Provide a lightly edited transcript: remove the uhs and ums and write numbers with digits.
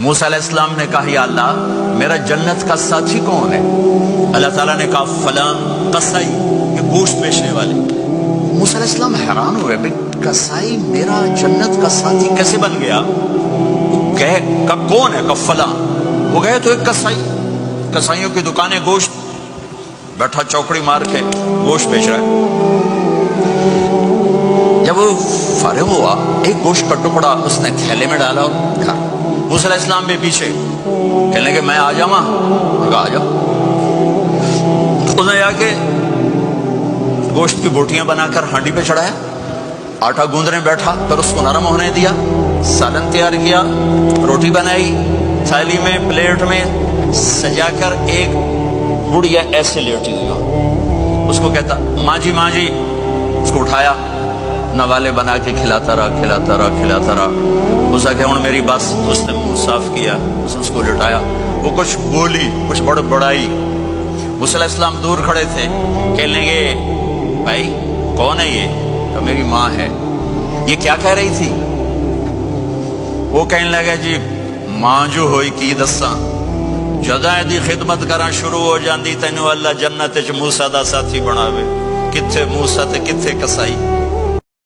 موسیٰ علیہ السلام نے کہا یا اللہ میرا جنت کا ساتھی کون ہے؟ اللہ تعالیٰ نے کہا فلاں قصائی، یہ گوشت بیچنے والے۔ موسیٰ علیہ السلام حیران ہوئے، بھئی قصائی میرا جنت کا ساتھی کیسے بن گیا؟ کہا کون ہے؟ کہا فلاں۔ وہ گئے تو ایک قصائی، قصائیوں کی دکانیں، گوشت، بیٹھا چوکڑی مار کے گوشت بیچ رہا ہے۔ جب وہ فارغ ہوا ایک گوشت کا ٹکڑا اس نے تھیلے میں ڈالا اور کھا۔ موسیٰ علیہ السلام بھی پیچھے، کہنے کہ میں آ جاؤں؟ کہا آ جاؤ۔ اس نے آ کے گوشت کی بوٹیاں بنا کر ہانڈی پہ چڑھایا، آٹا گوندنے بیٹھا، پھر اس کو نرم ہونے دیا، سالن تیار کیا، روٹی بنائی، تھالی میں پلیٹ میں سجا کر ایک بڑھیا ایسے لیٹی ہوئی، اس کو کہتا ماں جی ماں جی، اس کو اٹھایا، نوالے بنا کے کھلاتا رہا۔ اس نے کہا میری بات، اس نے منہ صاف کیا، اس کو لٹایا، وہ کچھ بولی، کچھ بڑائی۔ موسیٰ علیہ السلام دور کھڑے تھے، کہنے لگے بھائی کون ہے یہ؟ تو میری ماں ہے۔ یہ کیا کہہ رہی تھی؟ وہ کہنے لگا جی ماں جو ہوئی کی دساں، جداں دی خدمت کرنا شروع ہو جاندی تینوں اللہ جنت وچ موسیٰ دا ساتھی بناوے، کتھے موسیٰ تے کتھے قصائی۔